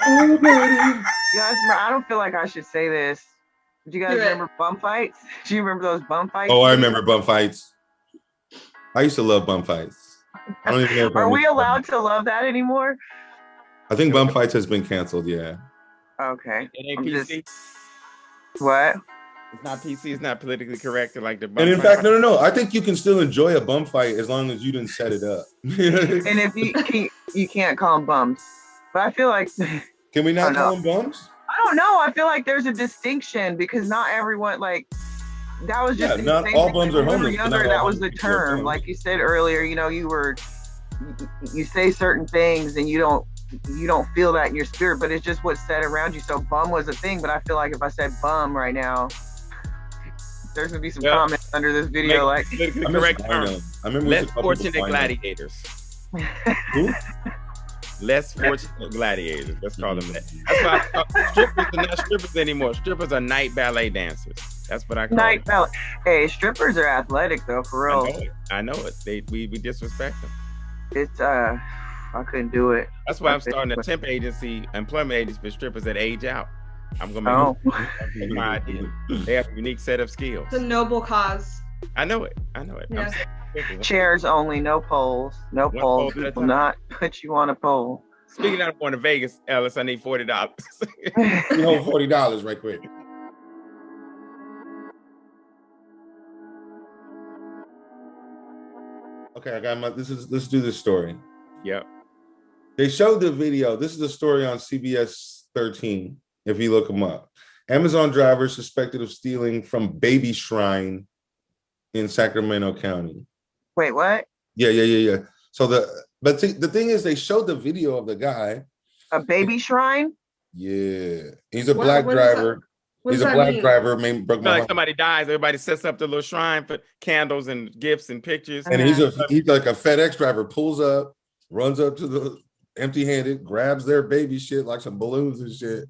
You guys, I don't feel like I should say this. Do you guys remember bum fights? Do you remember those bum fights? Oh, I remember bum fights. I used to love bum fights. I don't even know if Are we allowed to love that anymore? I think bum fights has been canceled. Yeah. Okay. It ain't PC. What? It's not PC. It's not politically correct. Like the bum And in fight. fact, no. I think you can still enjoy a bum fight as long as you didn't set it up. And if you can't call them bums, but I feel like can we not call them bums? I don't know. I feel like there's a distinction because not everyone like that was just not all bums are homeless. Younger, that was the term. Like you said earlier, you know, you say certain things and you don't feel that in your spirit, but it's just what's said around you. So bum was a thing, but I feel like if I said bum right now, there's gonna be some comments under this video like correct term. I remember less fortunate gladiators. Who? Less fortunate gladiators. Let's call them that. That's why strippers are not strippers anymore. Strippers are night ballet dancers. That's what I call night ballet. Hey, strippers are athletic though, for real. I know it. We disrespect them. It's I couldn't do it. That's why I'm starting a temp agency, employment agency for strippers that age out. I'm gonna make my idea. They have a unique set of skills. It's a noble cause. I know it. Yeah. Chairs only, no poles. No poles. We will not put you on a pole. Speaking of going to Vegas, Ellis, I need $40. You hold $40 right quick. Okay, I got let's do this story. Yep. They showed the video. This is the story on CBS 13. If you look them up, Amazon driver suspected of stealing from baby shrine in Sacramento County. Wait, what? Yeah. So the thing is, they showed the video of the guy. A baby shrine? Yeah, he's a black driver. He's a black driver. Like somebody dies, everybody sets up the little shrine for candles and gifts and pictures. And he's like a FedEx driver. Pulls up, runs up to the empty-handed, grabs their baby shit like some balloons and shit.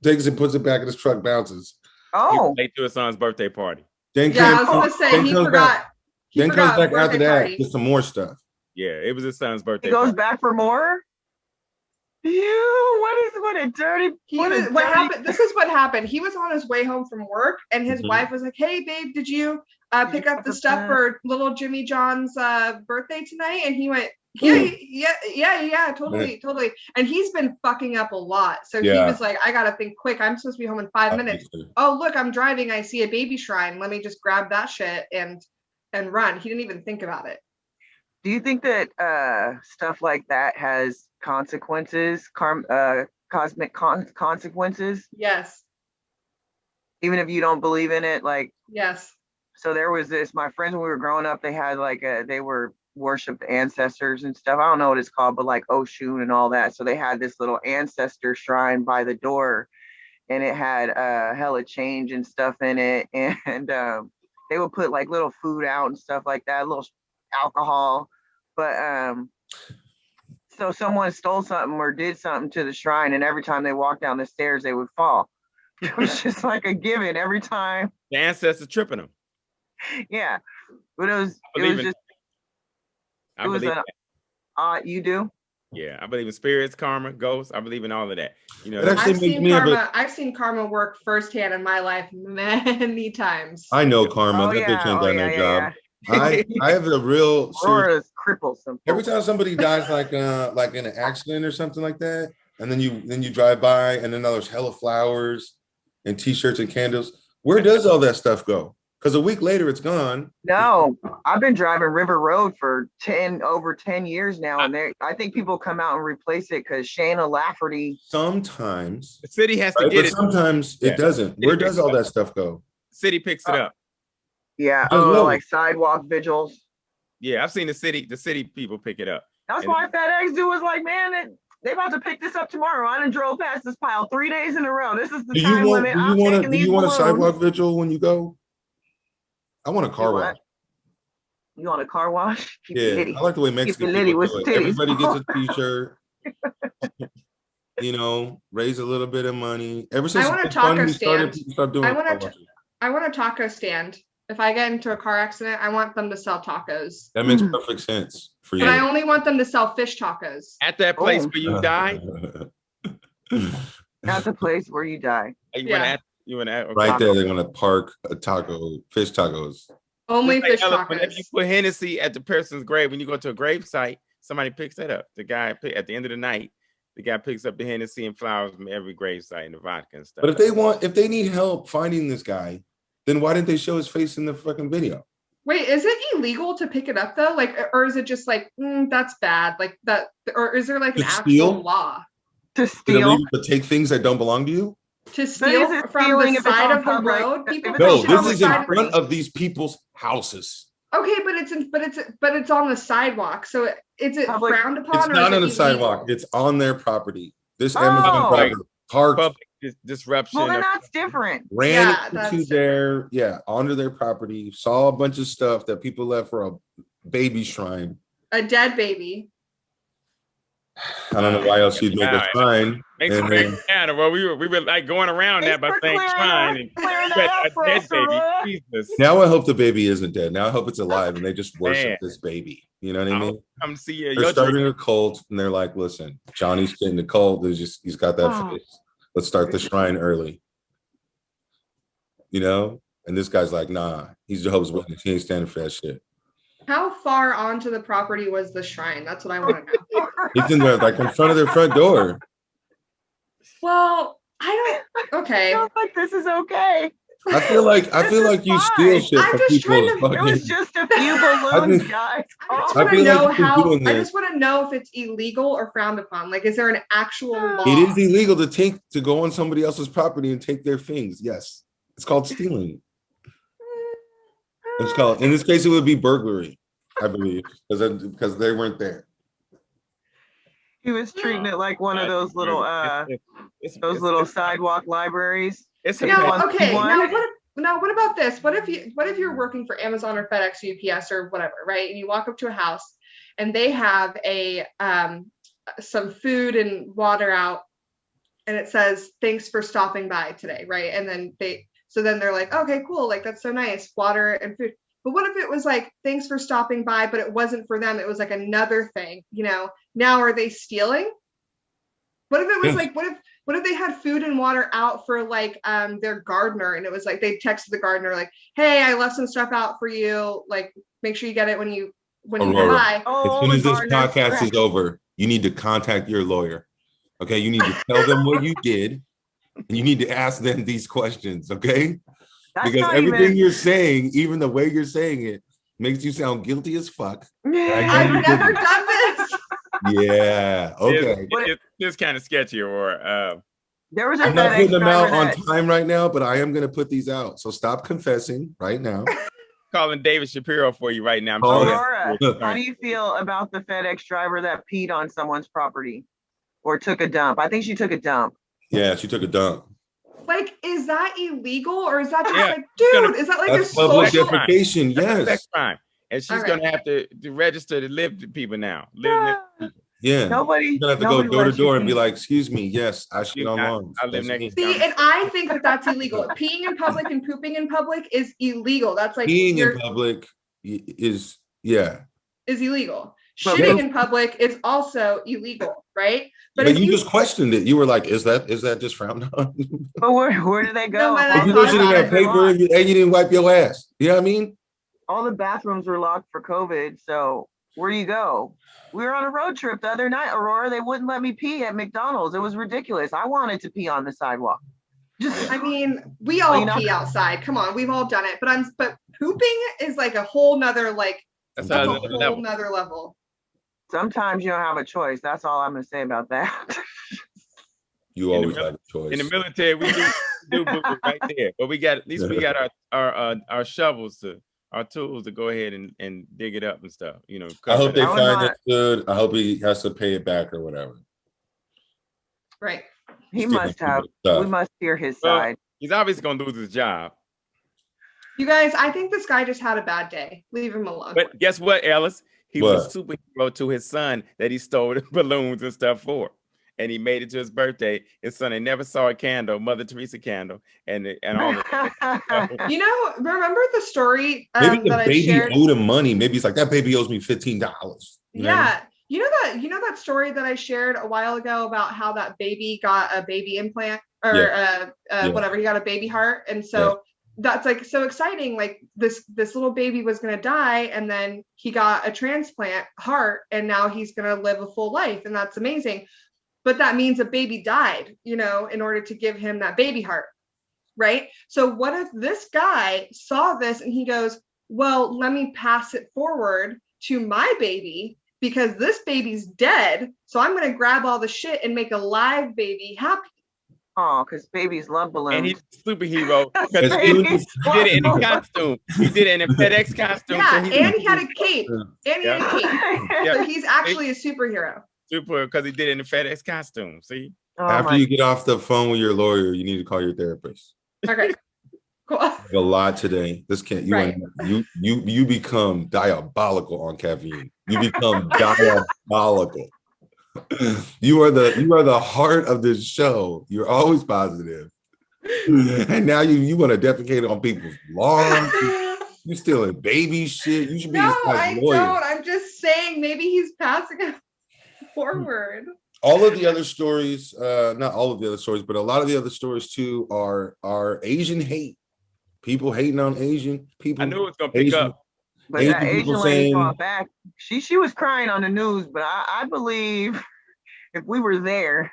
Takes it, puts it back in his truck, bounces. Oh, late to his son's birthday party. I was gonna say he forgot. Then comes back after that with some more stuff. Yeah, it was his son's birthday. He goes back for more. What a dirty. What happened? This is what happened. He was on his way home from work, and his wife was like, "Hey, babe, did you pick up the stuff for little Jimmy John's birthday tonight?" And he went, Yeah, totally. And he's been fucking up a lot. So he was like, I gotta think quick. I'm supposed to be home in 5 minutes. Oh, look, I'm driving. I see a baby shrine. Let me just grab that shit and run. He didn't even think about it. Do you think that stuff like that has consequences, cosmic consequences? Yes. Even if you don't believe in it, like. Yes. So there was this. My friends, when we were growing up, they had they were worshipped ancestors and stuff. I don't know what it's called, but like Oshun and all that. So they had this little ancestor shrine by the door, and it had hella change and stuff in it, and they would put like little food out and stuff like that, little alcohol. But so someone stole something or did something to the shrine, and every time they walked down the stairs, they would fall. It was just like a given every time. The ancestors tripping them. Yeah, but it was just. I believe you do? Yeah, I believe in spirits, karma, ghosts. I believe in all of that. You know, I've seen karma work firsthand in my life many times. I know karma. That bitch ain't done their job. I have a real serious cripple. Every time somebody dies, like in an accident or something like that, and then you drive by, and then there's hella flowers and T-shirts and candles. Where does all that stuff go? Because a week later, it's gone. No, I've been driving River Road for over 10 years now, and I think people come out and replace it because Shayna Lafferty. Sometimes the city has to get it. Sometimes it doesn't. Where does all that stuff go? City picks it up. Yeah, like sidewalk vigils. Yeah, I've seen the city people pick it up. That's why FedEx dude was like, man, they about to pick this up tomorrow. I done drove past this pile 3 days in a row. This is the time limit. Do you want a sidewalk vigil when you go? I want a car wash. You want a car wash? I like the way Mexican people do it. Everybody gets a T-shirt. Raise a little bit of money. Ever since I want a taco stand. I want a taco stand. If I get into a car accident, I want them to sell tacos. That makes perfect sense for you. But I only want them to sell fish tacos. At that place where you die, At the place where you die. You want to add? Okay. Right there, they're gonna park a fish tacos. Only fish Ella, whenever tacos. you put Hennessy at the person's grave, when you go to a grave site, somebody picks that up. The guy at the end of the night, the guy picks up the Hennessy and flowers from every grave site and the vodka and stuff. But if they need help finding this guy, then why didn't they show his face in the fucking video? Wait, is it illegal to pick it up though? Like, or is it just like that's bad? Like that, or is there like an actual law to Is it steal? illegal to take things that don't belong to you? To steal from the side of the road? People No, fish on this the is in side. front of these people's houses. Okay, but it's on the sidewalk. So is it Public- frowned upon? It's or not is on it the sidewalk. illegal? It's on their property. This Oh. Amazon driver parked, Public disruption. Well, then that's different. ran Yeah, that's into onto their property, saw a bunch of stuff that people left for a baby shrine. A dead baby. I don't know why else you'd make a shrine. Makes And it then- matter. Well, we were like going around that by saying shrine and a dead baby. Jesus. Now I hope the baby isn't dead. Now I hope it's alive and they just worship this baby. You know what I mean? Come see you. They're starting a cult and they're like, listen, Johnny's getting the cult. He's got that Oh. face. Let's start the shrine early. You know? And this guy's like, nah, he's Jehovah's Witness. He ain't standing for that shit. How far onto the property was the shrine? That's what I want to know. He's in there, like in front of their front door. Well, I don't. Okay. I feel like this is okay. I feel like you steal shit I'm from just people. trying to- It Fucking- was just a few balloons, guys. I just I want to feel like know you've been how. doing I this. just want to know if it's illegal or frowned upon. Like, is there an actual law? It is illegal to go on somebody else's property and take their things. Yes, it's called stealing. It's called. In this case, it would be burglary, I believe, because they weren't there. He was treating it like one of those little little sidewalk libraries. It's a Now, okay. One. Now, what about this? What if you're working for Amazon or FedEx, UPS, or whatever, right? And you walk up to a house, and they have some food and water out, and it says, "Thanks for stopping by today," right? And then they're like, "Okay, cool. Like that's so nice, water and food." But what if it was like, "Thanks for stopping by," but it wasn't for them? It was like another thing. You know? Now are they stealing? What if it was like, what if they had food and water out for like their gardener, and it was like they texted the gardener like, "Hey, I left some stuff out for you. Like, make sure you get it when you come by." As soon as this podcast is over, you need to contact your lawyer. Okay, you need to tell them what you did, and you need to ask them these questions. Okay, because everything you're saying, even the way you're saying it, makes you sound guilty as fuck. I've never done this. Yeah. Okay. It's kind of sketchy, or There was a I'm not putting them out on that- time right now, but I am going to put these out. So stop confessing right now. calling David Shapiro for you right now. I'm Oh, sure Aurora, that's- how do you feel about the FedEx driver that peed on someone's property or took a dump? I think she took a dump. Yeah, she took a dump. Like, is that illegal, or is that just Yeah, like, dude, is that like a That's public social? defecation. That's Yes. crime. And she's All right. gonna have to register to live to people now. Live next to people. Yeah. Nobody. You're gonna have to go nobody door to lets you door and be pee. like, "Excuse me, yes, I shit on lawns." I live That's next me. to- See, and I think that that's illegal. Peeing in public and pooping in public is illegal. That's like Being in public is is illegal. But Shitting what- in public is also illegal, right? But if you just questioned it. You were like, "Is that just frowned on?" But where do they go? No, but If you know you didn't have paper and you didn't wipe your ass, you know what I mean? All the bathrooms were locked for COVID. So where do you go? We were on a road trip the other night, Aurora. They wouldn't let me pee at McDonald's. It was ridiculous. I wanted to pee on the sidewalk. I mean, we all you know- pee outside. Come on, we've all done it. But pooping is like a whole nother That's that's a another whole level. nother level. Sometimes you don't have a choice. That's all I'm gonna say about that. You In the always have a choice. In the military, we do boo-boo right there. But we got at least we got our shovels our tools to go ahead and dig it up and stuff. You know. I hope they I would find not- it good. I hope he has to pay it back or whatever. Right. He Stealing must have. people's stuff. We must hear his Well, side. He's obviously gonna lose his job. You guys, I think this guy just had a bad day. Leave him alone. But guess what, Ellis? He was What? a superhero to his son that he stole the balloons and stuff for. And he made it to his birthday. His son had never saw a candle, Mother Teresa candle, and all the You know, remember the story Maybe the that I baby shared? owed him money. Maybe he's like, that baby owes me $15. You know what I mean? Yeah. You know that story that I shared a while ago about how that baby got a baby implant or whatever, he got a baby heart, and so that's like so exciting. Like this little baby was going to die, and then he got a transplant heart, and now he's going to live a full life, and that's amazing. But that means a baby died, in order to give him that baby heart, right? So what if this guy saw this and he goes, well, let me pass it forward to my baby, because this baby's dead. So I'm going to grab all the shit and make a live baby happy. Oh, because babies love balloons. And he's a superhero because he did it in a costume. He did it in a FedEx costume. Yeah, so and he had a cape. So he's actually a superhero. Super, because he did it in a FedEx costume. See? After you get off the phone with your lawyer, you need to call your therapist. Okay. Cool. A lot today. This can't you become diabolical on caffeine. You become diabolical. You are the heart of this show. You're always positive. And now you want to defecate on people's lawns. You're stealing baby shit. You should be lawyer. Don't. I'm just saying maybe he's passing it forward. All of the other stories, not all of the other stories, but a lot of the other stories too are Asian hate. People hating on Asian people. I knew it was gonna pick up. But that Asian lady fought back. She was crying on the news, but I believe if we were there,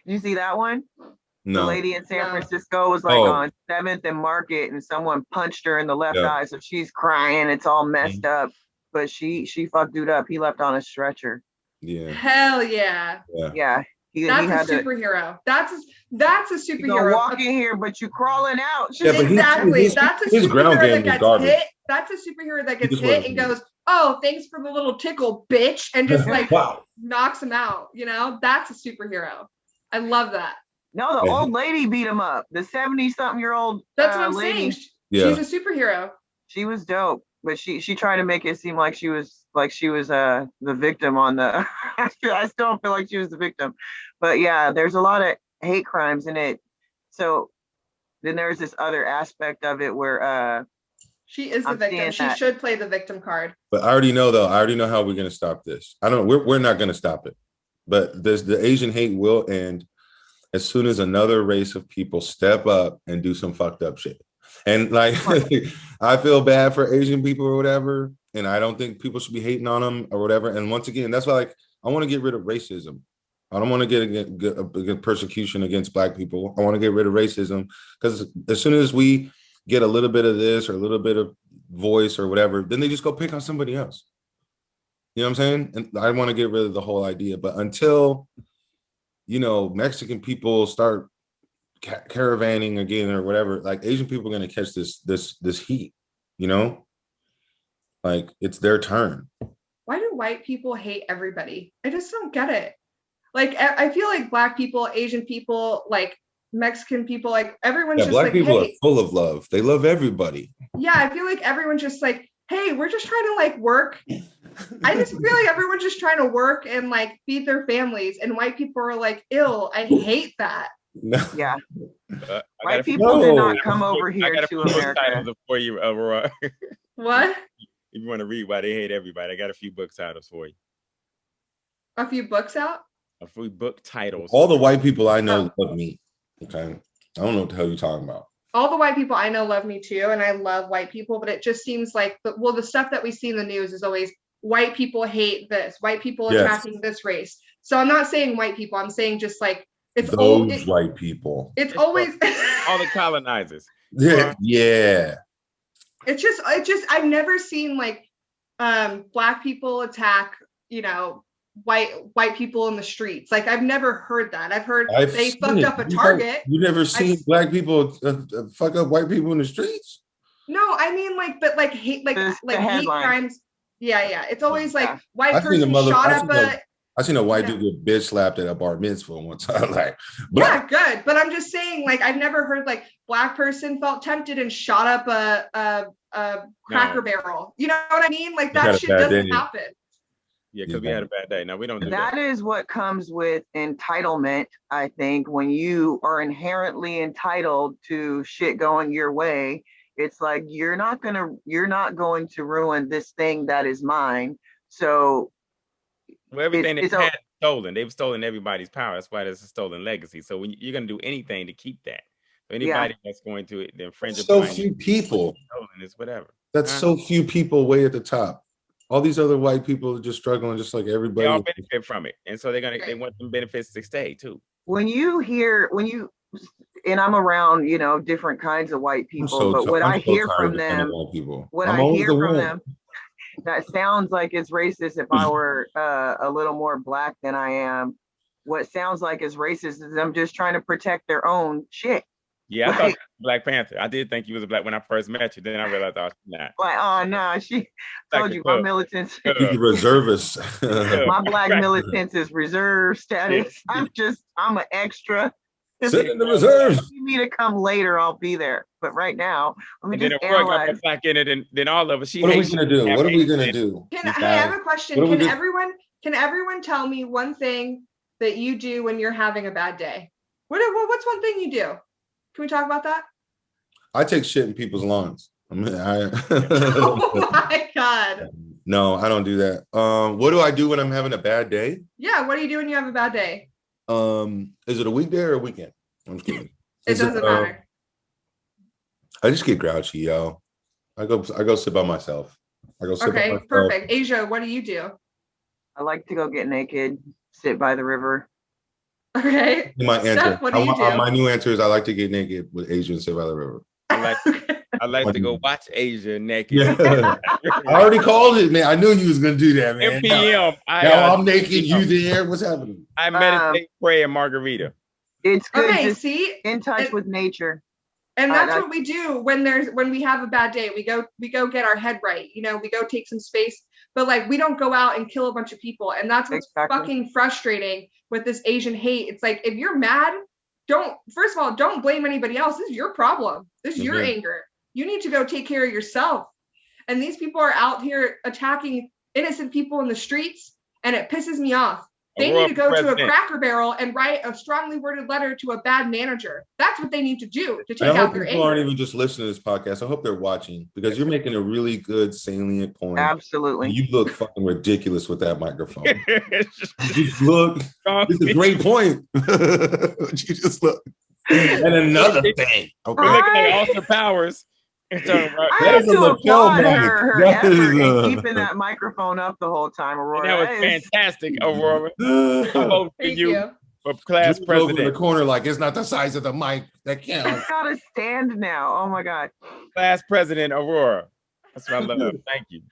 you see that one? No. The lady in San Francisco was like on 7th and Market, and someone punched her in the left eye, so she's crying. It's all messed up, but she fucked dude up. He left on a stretcher. Yeah. Hell yeah. Yeah. That's a superhero. That's a superhero. You're walking here, but you crawling out. Exactly. That's a superhero that gets hit. That's a superhero that gets hit and goes, "Oh, thanks for the little tickle, bitch," and just like knocks him out. That's a superhero. I love that. No, the old lady beat him up. The 70-something-year-old. That's what I'm lady. saying. She's a superhero. She was dope, but she tried to make it seem like she was the victim on the. I still don't feel like she was the victim, but yeah, there's a lot of hate crimes in it. So then there's this other aspect of it where she is the victim. She should play the victim card. But I already know how we're gonna stop this. We're not gonna stop it. But the Asian hate will end as soon as another race of people step up and do some fucked up shit. And like, I feel bad for Asian people or whatever, and I don't think people should be hating on them or whatever. And once again, that's why I want to get rid of racism. I don't want to get persecution against Black people. I want to get rid of racism, because as soon as we get a little bit of this or a little bit of voice or whatever, then they just go pick on somebody else. You know what I'm saying? And I want to get rid of the whole idea. But until, Mexican people start caravanning again or whatever, like Asian people are going to catch this heat, like it's their turn. Why do white people hate everybody? I just don't get it. Like, I feel like Black people, Asian people, like Mexican people, like everyone's just Black like, people hey. are full of love. They love everybody. Yeah, I feel like everyone's just like, hey, we're just trying to like work. I just feel like everyone's just trying to work and like feed their families, and white people are like, ill. I hate that. No. Yeah. White people did not come over here to America. Titles for you, Aurora. What? If you want to read why they hate everybody, I got a few book titles for you. A few books out? A few book titles. All the white people I know love me. Okay. I don't know what the hell you're talking about. All the white people I know love me too, and I love white people, but it just seems like the stuff that we see in the news is always white people hate this, white people attacking this race. So I'm not saying white people, I'm saying just like white people. It's always all the colonizers. Yeah. Yeah. It's just I've never seen like Black people attack, white people in the streets. Like I've never heard that. I've heard they fucked up a Target. You never seen Black people fuck up white people in the streets? No, I mean hate hate crimes. Yeah. It's always like white person shot up I seen a white dude get bitch slapped at a bar mitzvah one time. Like, yeah, good. But I'm just saying, like, I've never heard like Black person felt tempted and shot up a Cracker Barrel. You know what I mean? Like that shit doesn't happen. Yeah, because we had a bad day. No, we don't do that. That is what comes with entitlement, I think. When you are inherently entitled to shit going your way, it's like you're not going to ruin this thing that is mine. So Well, everything they it's had stolen. They've stolen everybody's power. That's why there's a stolen legacy. So when you're going to do anything to keep that, so anybody that's going to infringe So upon few people. stolen is whatever. That's so few people way at the top. All these other white people are just struggling, just like everybody. They all benefit from it, and so they want them benefits to stay too. And I'm around, different kinds of white people, but what I hear from them, that sounds like it's racist. If I were a little more black than I am, what sounds like it's racist is them just trying to protect their own shit. Yeah, I thought Black Panther. I did think you was a black when I first met you. Then I realized, oh, not. Like, oh no, she told you my militants. He's a reservist. My black militants is reserve status. I'm an extra. Sit in the reserve. If you need to come later, I'll be there. But right now, let me just analyze. Black in it, and then all of us. What are we gonna do? What are we gonna do? I have a question. Can everyone tell me one thing that you do when you're having a bad day? What's one thing you do? Can we talk about that? I take shit in people's lawns. Oh my God. No, I don't do that. What do I do when I'm having a bad day? Yeah, what do you do when you have a bad day? Is it a weekday or a weekend? I'm just kidding. It doesn't matter. I just get grouchy, yo. I go sit by myself. Okay, perfect. Asia, what do you do? I like to go get naked, sit by the river. Okay. My answer. Steph, what do you do? My new answer is I like to get naked with Asia and sit by the river. I like to go watch Asia naked. Yeah. I already called it, man. I knew you was gonna do that, man. 10 p.m. Now I'm naked. You there? What's happening? I meditate, pray, and margarita. It's good. Okay, just see, in touch with nature. And that's what we do when we have a bad day. We go get our head right. We go take some space, but like we don't go out and kill a bunch of people. And that's what's fucking frustrating with this Asian hate. It's like, if you're mad, first of all, don't blame anybody else. This is your problem. This is your anger. You need to go take care of yourself. And these people are out here attacking innocent people in the streets, and it pisses me off. They need to go to a Cracker Barrel and write a strongly worded letter to a bad manager. That's what they need to do to take out their anger. People aren't even just listening to this podcast. I hope they're watching, because you're making a really good salient point. Absolutely. You look fucking ridiculous with that microphone. You look. It's a great point. You just look. And another thing. Okay. Look at Austin Powers. I have to applaud her effort in keeping that microphone up the whole time, Aurora. That was fantastic, Aurora. Thank you. For class president. In the corner, like it's not the size of the mic that counts. It's got a stand now. Oh my God. Class president, Aurora. That's what I love. Thank you.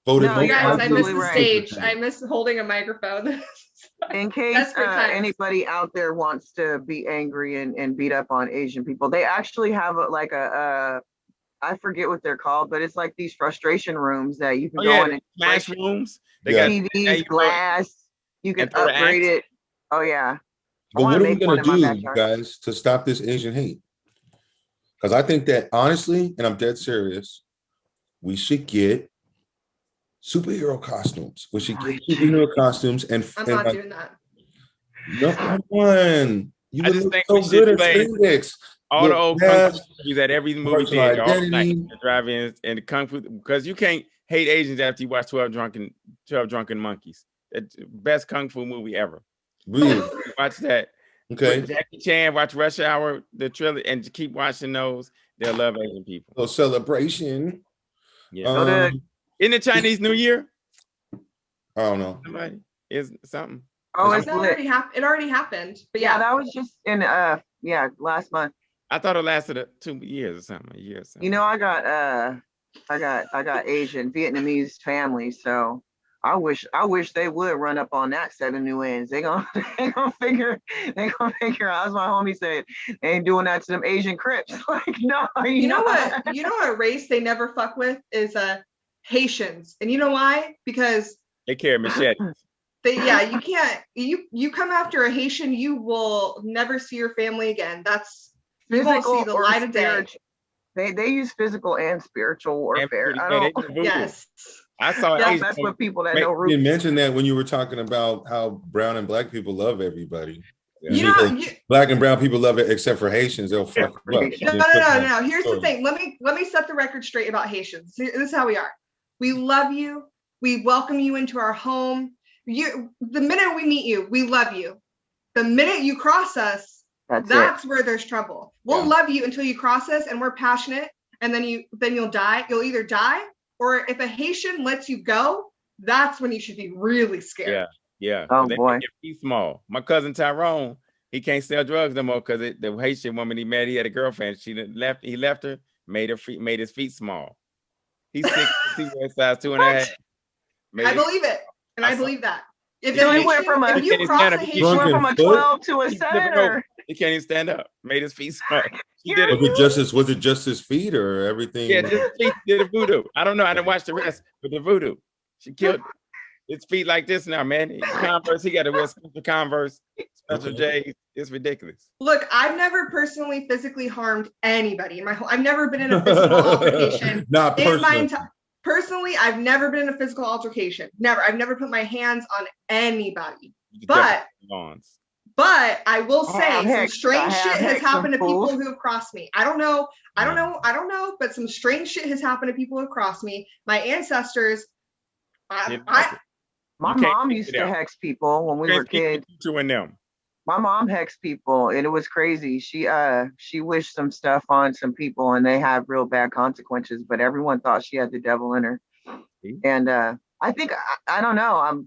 Guys, I miss the stage. I miss holding a microphone. In case anybody out there wants to be angry and beat up on Asian people, they actually have I forget what they're called, but it's like these frustration rooms that you can go in and flash rooms. They got TVs, glass. You can upgrade it. Oh yeah. But what are we gonna do, guys, to stop this Asian hate? Because I think that honestly, and I'm dead serious, we should get superhero costumes. We should get superhero costumes, and I'm not doing that. No, come on. You I just think so we should good at physics. All the old kung fu movies at every movie theater, all night, drive-ins, and the kung fu, because you can't hate Asians after you watch 12 Drunken Monkeys. It's the best kung fu movie ever. Really? Watch that. Okay. With Jackie Chan, watch Rush Hour, the trilogy, and keep watching those. They'll love Asian people. A celebration. Yeah. In the Chinese New Year? I don't know. Somebody is something. Oh, it already happened. But yeah, that was just in last month. I thought it lasted 2 years or something, a year or something. I got Asian Vietnamese family, so I wish they would run up on that set of new ends. They gonna figure out, as my homie said, they ain't doing that to them Asian Crips. Like, no, you know what race they never fuck with is Haitians. And you know why? Because they carry machetes. You can't you come after a Haitian, you will never see your family again. You won't see the light of day. They use physical and spiritual warfare. Yes. I saw that's what people that know roots. You mentioned that when you were talking about how brown and black people love everybody. Black and brown people love it except for Haitians. They'll fuck up. No. Here's the thing. Let me set the record straight about Haitians. This is how we are. We love you. We welcome you into our home. the minute we meet you, we love you. The minute you cross us, that's where there's trouble. We'll love you until you cross us, and we're passionate, and then you'll die. You'll either die, or if a Haitian lets you go, that's when you should be really scared. Yeah. Oh boy. He's small. My cousin Tyrone, he can't sell drugs no more because the Haitian woman he met, he had a girlfriend. He left her, made his feet small. He's 6 feet, size 2.5. I believe it, and I believe that. If he went from a 12 to a 7. He can't even stand up. Made his feet small. Was it just his feet or everything? Yeah, just feet did a voodoo. I don't know. I didn't watch the rest, but the voodoo. She killed his feet like this now, man. Converse, he got to wear special Converse, special J's. It's ridiculous. Look, I've never personally physically harmed anybody in my whole. I've never been in a physical altercation. Not personally. Personally, I've never been in a physical altercation. Never. I've never put my hands on anybody. But I will say some strange shit has happened to people who have crossed me. I don't know, but some strange shit has happened to people who have crossed me. My ancestors, my mom used to hex people when we were kids. My mom hexed people, and it was crazy. She wished some stuff on some people, and they had real bad consequences. But everyone thought she had the devil in her. And I think I don't know.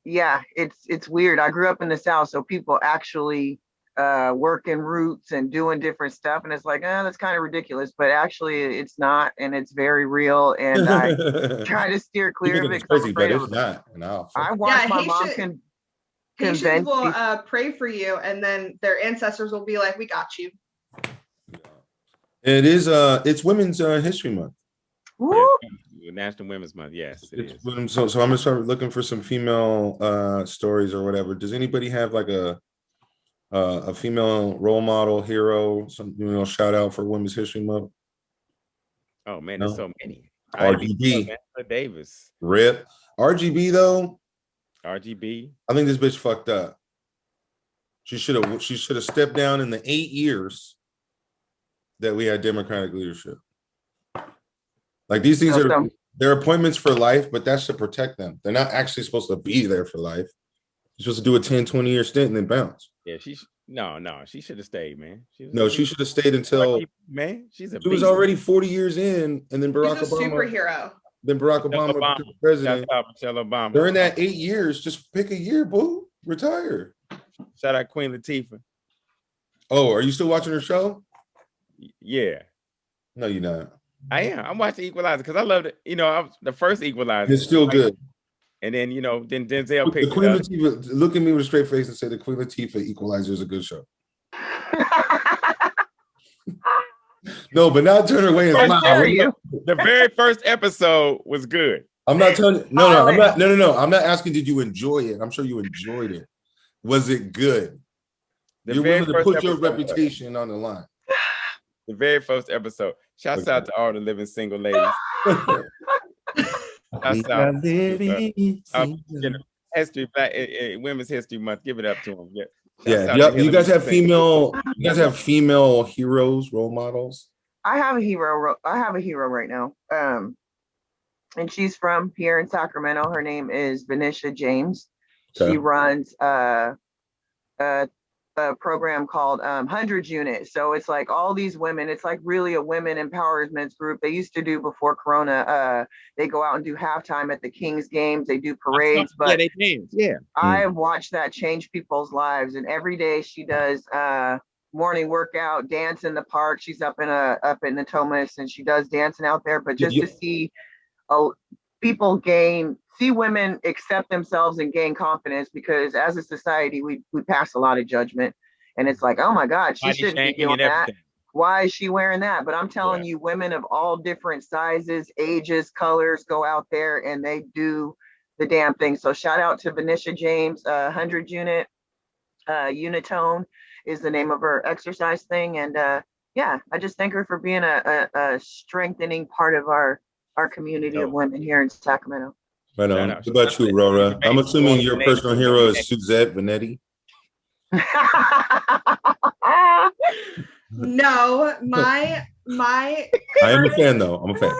It's weird. I grew up in the South, so people actually working roots and doing different stuff, and it's like, that's kind of ridiculous. But actually, it's not, and it's very real. And I try to steer clear of it. It's crazy, but it's not. I watched my mom Haitians will pray for you, and then their ancestors will be like, "We got you." It is. It's Women's History Month. National Women's Month. Yes, it is. So I'm gonna start looking for some female stories or whatever. Does anybody have like a female role model, hero, some shout out for Women's History Month? Oh man, there's so many. RGB, Davis, RIP. RGB though. RGB. I think this bitch fucked up. She should have stepped down in the 8 years that we had Democratic leadership. Like these things are their appointments for life, but that's to protect them. They're not actually supposed to be there for life. You're supposed to do a 10, 20-year stint and then bounce. Yeah, she should have stayed, man. She should have stayed until she was already 40 years in, and then Barack Obama. Superhero. Then Barack Obama became president. Michelle Obama. During that 8 years, just pick a year, boo. Retire. Shout out Queen Latifah. Oh, are you still watching her show? Yeah. No, you're not. I am. I'm watching Equalizer because I loved it. The first Equalizer. It's still good. And then, then Denzel picked the Queen Latifah. Look at me with a straight face and say the Queen Latifah Equalizer is a good show. No, but now turn away and smile. The very first episode was good. I'm not telling you. No. I'm not asking, did you enjoy it? I'm sure you enjoyed it. Was it good? You're willing to put your reputation on the line. The very first episode. Shouts out to all the living single ladies. Shouts out. Women's History Month. Give it up to them. Yeah. You guys have female heroes, role models? I have a hero right now. And she's from here in Sacramento. Her name is Venetia James. Okay. She runs a program called 100 Unit. So it's like all these women, it's like really a women empowerment group. They used to do before Corona, they go out and do halftime at the Kings games. They do parades, but I've watched that change people's lives. And every day she does morning workout, dance in the park. She's up in Natomas, and she does dancing out there. But just to see people see women accept themselves and gain confidence, because as a society, we pass a lot of judgment, and it's like, oh my God, she shouldn't be doing that. Why is she wearing that? But I'm telling you, women of all different sizes, ages, colors go out there and they do the damn thing. So shout out to Venetia James. 100 Unit, Unitone is the name of her exercise thing. And I just thank her for being a strengthening part of our community of women here in Sacramento. Right on. What about you, Rora? I'm assuming your personal hero is Suzette Vanetti. No, my I am a fan though. I'm a fan.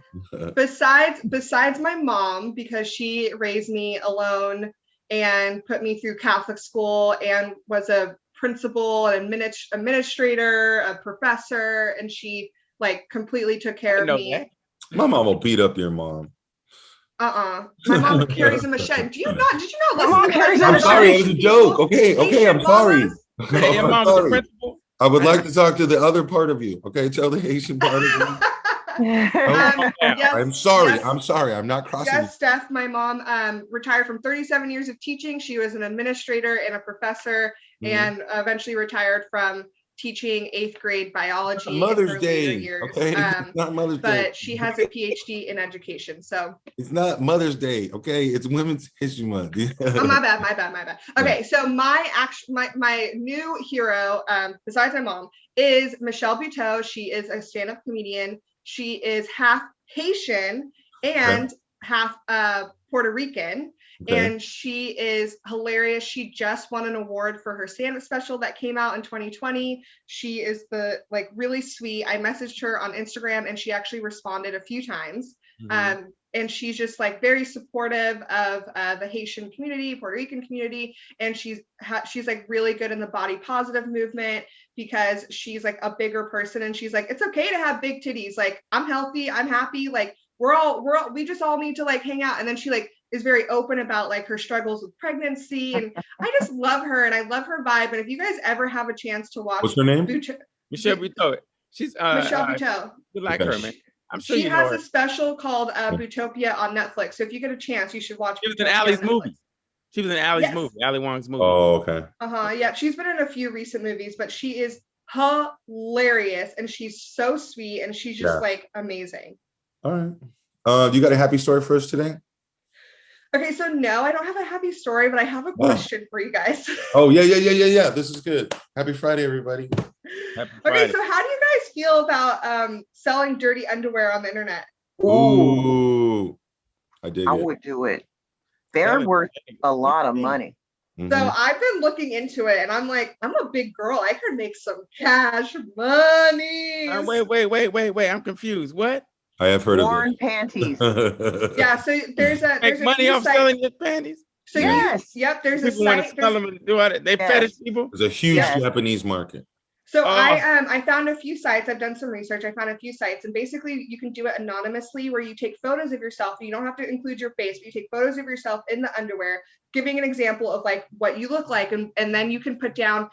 besides my mom, because she raised me alone and put me through Catholic school and was a principal, an administrator, a professor, and she like completely took care of me. That. My mom will beat up your mom. My mom carries a machete. Did you not My mom listen to carries a I'm machete. sorry, it was a joke. Okay, Haitian I'm sorry. mamas? Your I'm mom was the sorry. principal. I would like to talk to the other part of you. Okay, tell the Haitian part of you. Yes, I'm sorry. yes. I'm sorry. I'm not crossing. Yes, Steph, my mom retired from 37 years of teaching. She was an administrator and a professor, and eventually retired from teaching 8th grade biology Mother's in her Day. later years. Okay, it's not Mother's Day. But she has a PhD in education. So it's not Mother's Day. Okay, it's Women's History Month. oh, my bad. Okay, so my new hero, besides my mom, is Michelle Buteau. She is a stand-up comedian. She is half Haitian and half Puerto Rican. Okay. And she is hilarious. She just won an award for her stand-up special that came out in 2020. She is really sweet. I messaged her on Instagram and she actually responded a few times. And she's just like very supportive of the Haitian community, Puerto Rican community. And she's like really good in the body positive movement because she's like a bigger person. And she's like, it's okay to have big titties. Like, I'm healthy, I'm happy. Like we just all need to like hang out. And then she like is very open about like her struggles with pregnancy. And I just love her and I love her vibe. And if you guys ever have a chance to watch, what's her name? Michelle Buteau. She's Michelle Buteau. You like her, man. I'm sure she has a special called Bootopia on Netflix. So if you get a chance, you should watch. She was in Allie's movie. She was in Allie's movie, Ali Wong's movie. Oh, okay. Yeah, she's been in a few recent movies, but she is hilarious and she's so sweet and she's just like amazing. All right. You got a happy story for us today? Okay, so no, I don't have a happy story, but I have a question for you guys. Oh, yeah. This is good. Happy Friday, everybody. Happy Friday. Okay, so how do you guys feel about selling dirty underwear on the internet? Ooh. I would do it. They're worth a lot of money. So I've been looking into it and I'm like, I'm a big girl. I could make some cash money. Wait. I'm confused. What? I have heard Worn of panties. Yeah, so there's a money off selling your panties. So yes, there's a people want to site. sell them and do it. They fetish people. There's a huge Japanese market. So I found a few sites. I've done some research. I found a few sites, and basically you can do it anonymously, where you take photos of yourself. You don't have to include your face, but you take photos of yourself in the underwear, giving an example of like what you look like, and then you can put down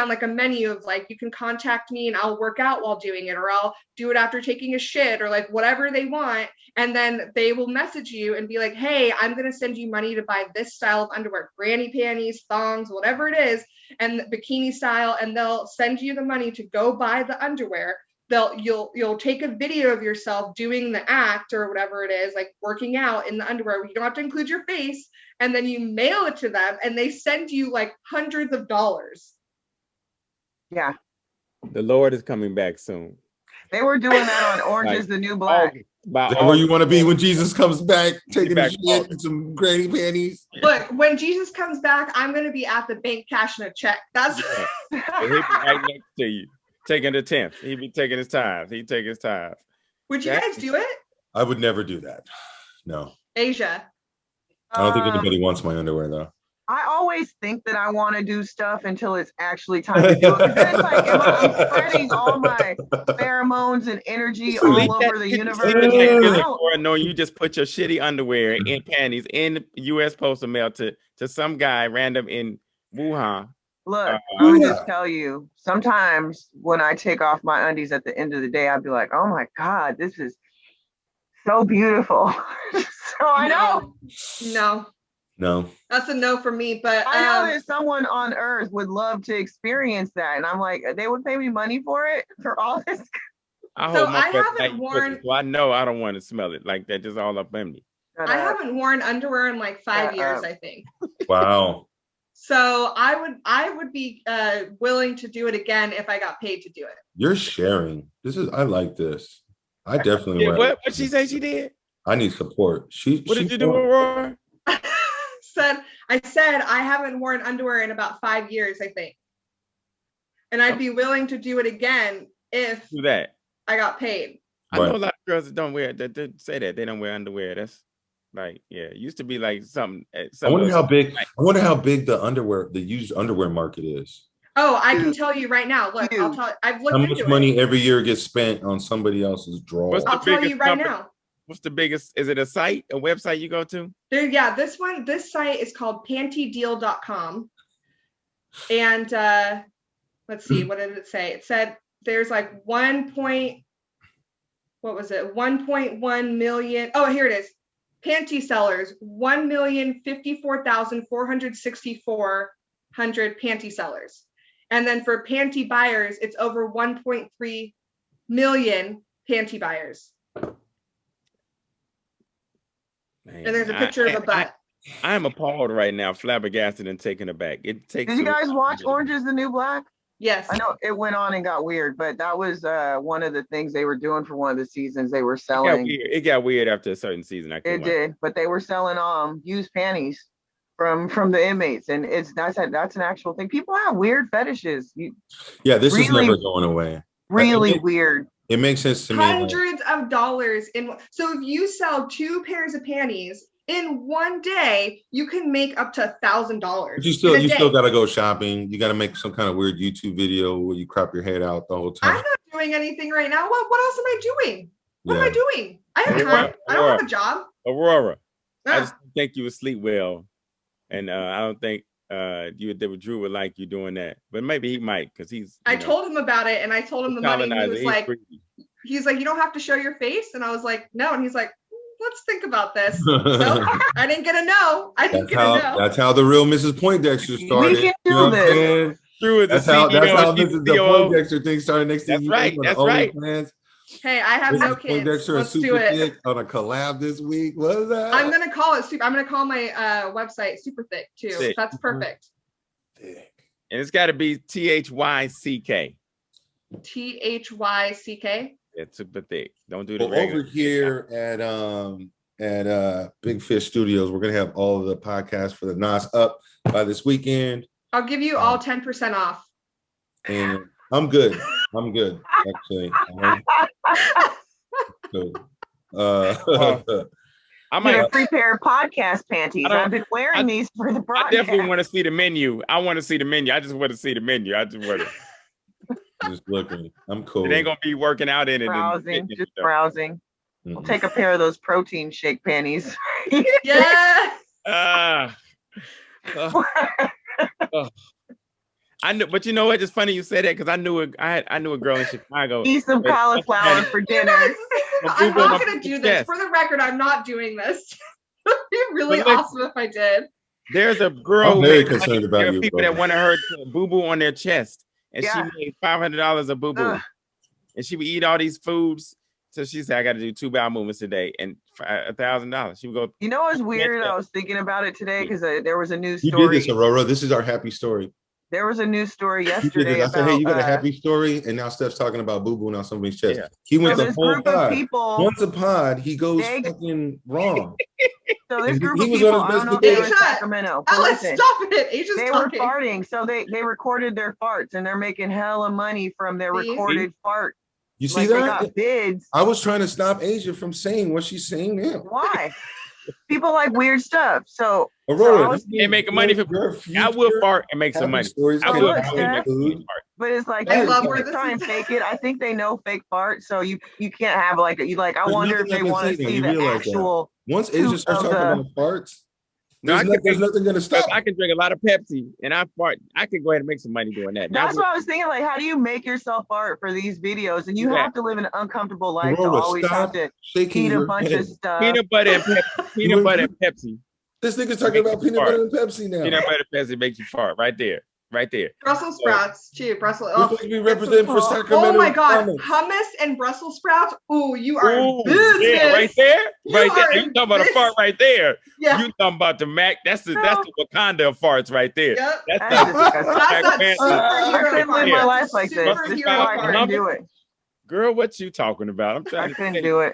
like a menu of like, you can contact me and I'll work out while doing it, or I'll do it after taking a shit, or like whatever they want. And then they will message you and be like, hey, I'm going to send you money to buy this style of underwear, granny panties, thongs, whatever it is, and bikini style. And they'll send you the money to go buy the underwear. You'll take a video of yourself doing the act or whatever it is, like working out in the underwear. You don't have to include your face. And then you mail it to them and they send you like hundreds of dollars. Yeah. The Lord is coming back soon. They were doing that on Orange is the New Black. Is that where you want to be when Jesus comes back, taking a shit and some granny panties? Look, when Jesus comes back, I'm going to be at the bank cashing a check. That's He'll be right next to you, taking the 10th. He'd be taking his tithes. He'd take his tithes. Would you guys do it? I would never do that. No. Asia. I don't think anybody wants my underwear though. I always think that I want to do stuff until it's actually time to do it. Then it's like, I'm spreading all my pheromones and energy all over the universe. Knowing you just put your shitty underwear in panties in the U.S. postal mail to some guy random in Wuhan. Look, I'm gonna just tell you, sometimes when I take off my undies at the end of the day, I'd be like, oh my God, this is so beautiful. So I know. No. That's a no for me, but I know that someone on earth would love to experience that. And I'm like, they would pay me money for it, for all this. I haven't worn. Well, I know I don't want to smell it like that, just all up in me. I haven't worn underwear in like 5 years, I think. Wow. So I would be willing to do it again if I got paid to do it. You're sharing. I like this. I definitely would. What she say she did? I need support. What did you do with Aurora? I said I haven't worn underwear in about 5 years, I think. And I'd be willing to do it again if I got paid. I know a lot of girls that don't wear that say that they don't wear underwear. Like, yeah, it used to be like something. I wonder how big. Like, I wonder how big the used underwear market is. Oh, I can tell you right now. Look, I'll Huge. tell. I've How looked much into it. money every year gets spent on somebody else's draw? What's I'll the tell you biggest right company? now. What's the biggest? Is it a site, a website you go to? Yeah, this site is called pantydeal.com. And let's see, what did it say? It said there's like 1.1 million. Oh, here it is. Panty sellers, 1,054,464 panty sellers. And then for panty buyers, it's over 1.3 million panty buyers. Man, And there's a picture of a butt. I am appalled right now, flabbergasted and taken aback. It takes. Did you guys watch Orange is the New Black? Yes. I know it went on and got weird, but that was one of the things they were doing for one of the seasons. They were selling. It got weird after a certain season. It did, but they were selling used panties from the inmates, and that's an actual thing. People have weird fetishes. This is really- never going away. Really weird. It makes sense to me. Hundreds of dollars so if you sell 2 pairs of panties in one day, you can make up to $1,000. But you still gotta go shopping. You gotta make some kind of weird YouTube video where you crop your head out the whole time. I'm not doing anything right now. What else am I doing? What am I doing? I have Aurora, time. I don't have a job. Aurora, I Ah. just don't think you would sleep well, and I don't think Drew would like you doing that. But maybe he might, because he's. I told him about it, and I told him the money. And he was like, he's like, you don't have to show your face, and I was like, no, and he's like, let's think about this. So I didn't get a no. That's how the real Mrs. Poindexter started. We can do this. Drew is That's the how CEO. the Poindexter thing started. Next thing That's you right. know, That's the right. OnlyFans. Hey, I have no kids. Poindexter Let's and do Super it. Thick on a collab this week. What is that? I'm gonna call it I'm gonna call my website Super Thick too. Sick. That's perfect. Thick. And it's got to be THYCK. THYCK. It's super thick. Don't do the Well, over here at Big Fish Studios, we're gonna have all of the podcasts for the Nas up by this weekend. I'll give you all 10% off. And I'm good. Actually. Good. I Get might a free pair of podcast panties. I've been wearing these for the I broadcast. definitely want to see the menu. I want to see the menu. I just want to see the menu. I just want to. Just looking. I'm cool. It ain't gonna be working out in it. Browsing, just browsing. Mhm. We'll take a pair of those protein shake panties. Yeah. I knew, but you know what? It's funny you said that because I knew a girl in Chicago. Eat some cauliflower for dinner. I'm not gonna do this. Yes. For the record, I'm not doing this. It'd be really But look- awesome if I did. There's a girl. I'm very with- concerned about there are you, people bro. that wanted her to boo boo on their chest, and Yeah. she made $500 a boo boo, Ugh. and she would eat all these foods. So she said, "I got to do 2 bowel movements today, and $1,000." She would go. You know what's weird? I was thinking about it today because there was a news You did story. this, Aurora. This is our happy story. There was a news story You did yesterday this. I said, hey, you got a about, happy story, and now Steph's talking about boo boo on somebody's chest. Yeah. He went so the this whole group of pod. people. Once a pod, he goes They- fucking wrong. So this group He of was people, on his I don't know if best they were in behavior. Sacramento. But Alex, listen, stop it. Asia's they talking. were farting, so they recorded their farts, and they're making hella money from their See? recorded fart. You see Like they that? got bids. I was trying to stop Asia from saying what she's saying now. Why? People like weird stuff. So Aurora, I was- They making money for. I will fart and make some money. I Oh, will look, fart and make some Steph. money. but it's like I you love where you this try and is fake it. I think they know fake fart, so you can't have like I There's wonder if nothing I they can want to say now. see You the realize that. actual. Once Asia starts of talking the- about farts, No, there's nothing going to stop. I can drink a lot of Pepsi and I fart. I could go ahead and make some money doing that. That's what I was thinking. Like, how do you make yourself fart for these videos? And you Yeah. have to live an uncomfortable life to Aurora, always stop have to shaking eat a your bunch head. of stuff. Peanut butter and Pepsi. Peanut butter and Pepsi. This nigga's talking about peanut Fart. butter and Pepsi now. Peanut butter and Pepsi makes you fart right there. Right there. Brussels sprouts too. Brussels. We're supposed to be representing for Sacramento. Oh my God, Comedians. hummus and Brussels sprouts. Ooh, you are in Ooh, business. yeah, right there. You Right are there. in You talking about a business. fart right there. Yeah. You talking about the Mac. That's the Wakanda of farts right there. Yep. That's That's the disgusting. That's that Black I superhero couldn't part. live my life like this. Superhero That's why I part. couldn't do it. girl. What you talking about? I'm I trying to couldn't say. do it.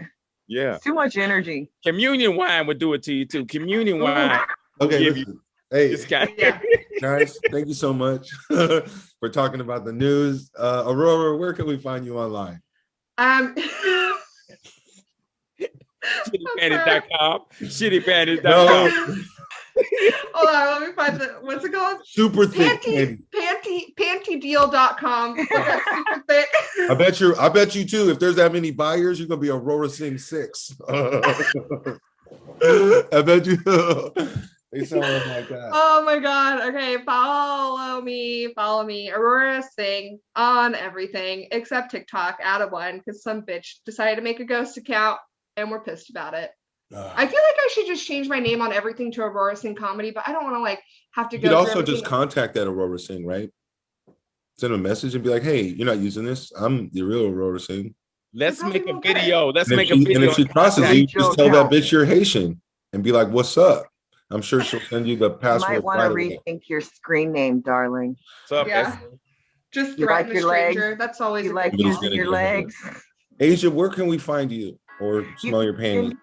Yeah. It's too much energy. Communion wine would do it to you too. Communion wine. Okay, give listen. Hey, Just got Yeah. guys, thank you so much for talking about the news. Aurora, where can we find you online? Shittypanties.com. Shittypanties.com. No, Hold on, let me find the what's it called? super thick. Pantydeal.com. Super thick. I bet you too. If there's that many buyers, you're gonna be Aurora Sing 6. I bet you. They sell them like that. Oh my god. Okay, follow me. Aurora Sing on everything except TikTok. Out of one because some bitch decided to make a ghost account and we're pissed about it. I feel like I should just change my name on everything to Aurora Sing Comedy, but I don't want to like have to You go. could also everything. just contact that Aurora Sing, right? Send a message and be like, "Hey, you're not using this. I'm the real Aurora Sing." Let's probably make a won't get it. video. Let's And make if a she, video. and if she crosses Okay. you, just tell that Joe, bitch you're Haitian and be like, "What's up?" I'm sure she'll send you the You password. might want to right away. rethink your screen name, darling. What's up, Yeah. Esther? Just You like threaten a your legs? stranger. That's always You a like good Nobody's call. using gonna your get it. legs? Asia, where can we find you or smell your panties?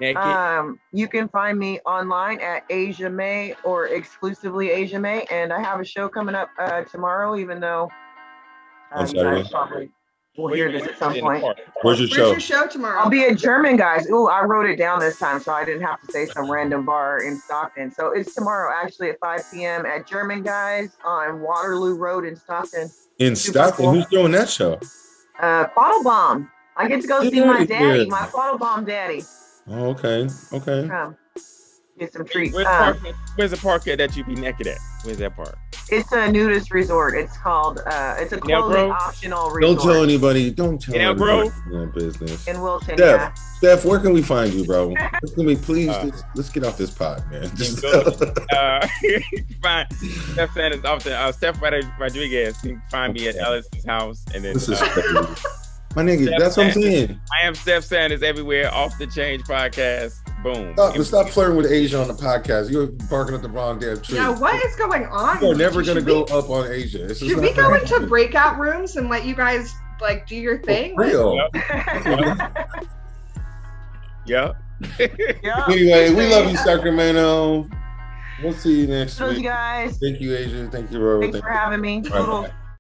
Naked. You can find me online at Asia May or exclusively Asia May, and I have a show coming up tomorrow. Even though On you guys Saturday? probably will Where hear you this at some in the point. park? Where's your Where's show? your show tomorrow? I'll be at German Guys. Ooh, I wrote it down this time, so I didn't have to say some random bar in Stockton. So it's tomorrow, actually, at 5 p.m. at German Guys on Waterloo Road in Stockton. In Super Stockton? cool. Who's throwing that show? Bottle Bomb. I get to go Get see my outta daddy, here. my Bottle Bomb daddy. Oh, okay. Okay. Get some treats. Where's the park at that you be naked at? Where's that park? It's a nudist resort. It's called, it's a clothing Grove? optional Don't tell resort anybody. Don't tell In Elk anybody Grove? your business. in Wilton. Steph, Steph, where can we find you, bro? Where can we please let's get off this pod, man. You Just, can go, you can find Steph Sanders often. Steph Rodriguez. You can find me at Ellis's house, and then this is crazy. My nigga, Steph that's what I'm Sanders. saying. I am Steph Sanders everywhere. Off the Change podcast. Boom. Stop flirting with Asia on the podcast. You're barking at the wrong damn tree. Yeah, what is going on? You're never gonna Should go we- up on Asia. It's just Should we not go happening. into breakout rooms and let you guys like do your thing? For real. Yeah. Yeah. Anyway, we love you, Sacramento. We'll see you next Those week. guys. Thank you, Asia. Thank you, Robert. Thanks for having me. Bye. Toodles.